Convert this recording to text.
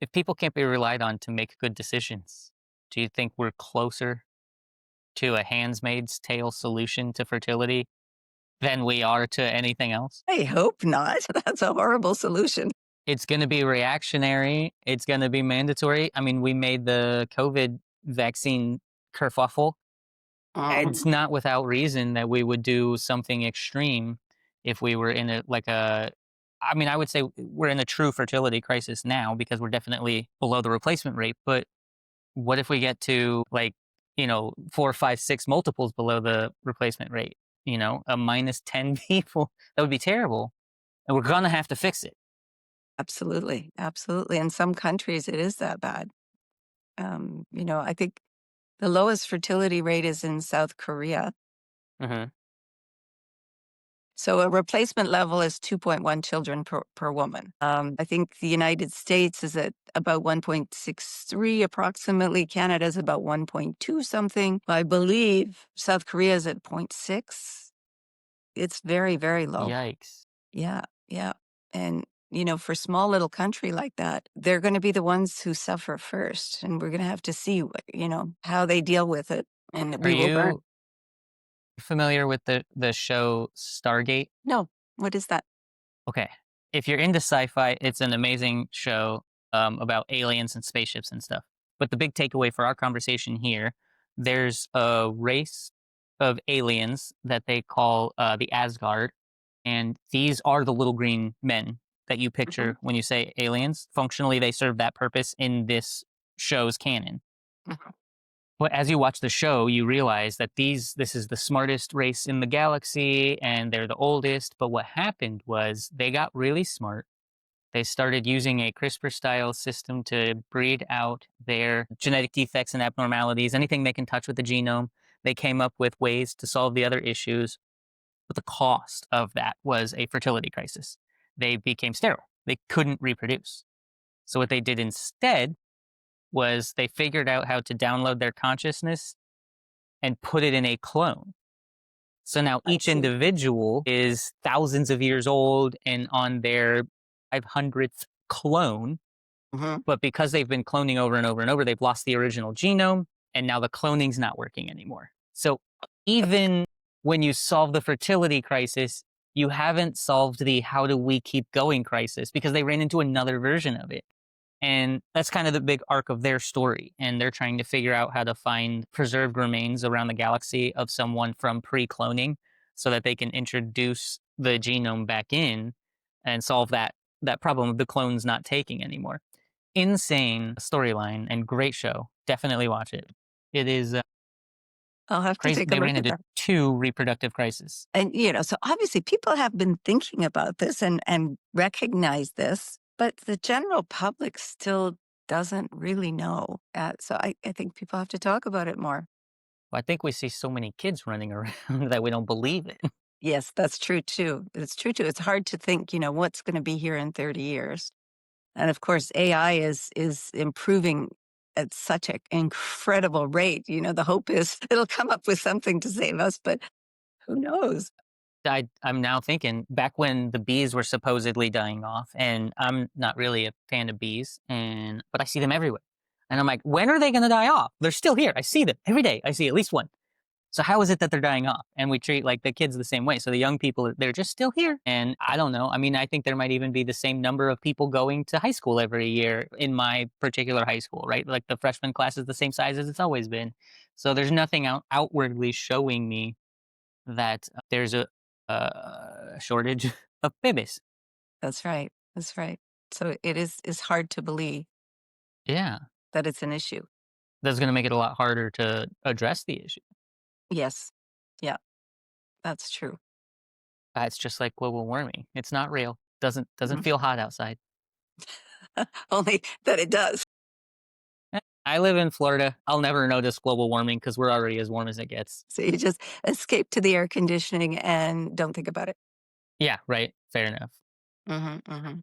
If people can't be relied on to make good decisions, do you think we're closer to a Handmaid's Tale solution to fertility than we are to anything else? I hope not. That's a horrible solution. It's gonna be reactionary, it's gonna be mandatory. I mean, we made the COVID vaccine kerfuffle. It's Um, not without reason that we would do something extreme if we were in a like a I mean, I would say we're in a true fertility crisis now because we're definitely below the replacement rate, but what if we get to like, 4, 5, 6 multiples below the replacement rate? A minus 10 people? That would be terrible, and we're gonna have to fix it. Absolutely, absolutely. In some countries, it is that bad. I think the lowest fertility rate is in South Korea. Mhm. So a replacement level is 2.1 children per woman. I think the United States is at about 1.63 approximately. Canada is about 1.2 something. I believe South Korea is at zero point 0.6. It's very, very low. Yikes. Yeah, yeah. And, for a small little country like that, they're going to be the ones who suffer first. And we're going to have to see, how they deal with it. And Are we will learn. you familiar with the show Stargate? No, what is that? Okay. If you're into sci-fi, it's an amazing show, about aliens and spaceships and stuff. But the big takeaway for our conversation here, there's a race of aliens that they call, the Asgard, and these are the little green men that you Mhm, picture when you say aliens. Functionally, they serve that purpose in this show's canon. mhm. But as you watch the show, you realize that this is the smartest race in the galaxy and they're the oldest. But what happened was they got really smart. They started using a CRISPR style system to breed out their genetic defects and abnormalities, anything they can touch with the genome. They came up with ways to solve the other issues, but the cost of that was a fertility crisis. They became sterile. They couldn't reproduce. So what they did instead was they figured out how to download their consciousness and put it in a clone. So now I each see. individual is thousands of years old and on their 500th clone. Mhm. But because they've been cloning over and over and over, they've lost the original genome and now the cloning's not working anymore. So even when you solve the fertility crisis, you haven't solved the how do we keep going crisis because they ran into another version of it. And that's kind of the big arc of their story. And they're trying to figure out how to find preserved remains around the galaxy of someone from pre cloning so that they can introduce the genome back in and solve that problem of the clones not taking anymore. Insane storyline and great show. Definitely watch it. It is I'll have to crazy. take a They look ran at into that. two reproductive crises. And, so obviously people have been thinking about this and recognize this, but the general public still doesn't really know. So I think people have to talk about it more. I think we see so many kids running around that we don't believe it. Yes, that's true too. It's true too. It's hard to think, what's going to be here in 30 years. And of course, AI is improving at such an incredible rate. The hope is it'll come up with something to save us, but who knows? I'm now thinking back when the bees were supposedly dying off, and I'm not really a fan of bees, but I see them everywhere. And I'm like, when are they going to die off? They're still here. I see them every day. I see at least one. So how is it that they're dying off? And we treat like the kids the same way. So the young people, they're just still here. And I don't know. I mean, I think there might even be the same number of people going to high school every year in my particular high school, right? Like the freshman class is the same size as it's always been. So there's nothing outwardly showing me that there's a shortage of babies. That's right. That's right. So it is hard to believe Yeah, that it's an issue. that's going to make it a lot harder to address the issue. Yes. Yeah, that's true. It's just like global warming. It's not real. Doesn't Mhm. feel hot outside. Only that it does. I live in Florida. I'll never notice global warming because we're already as warm as it gets. So you just escape to the air conditioning and don't think about it. Yeah, right. Fair enough. Hmm, hmm.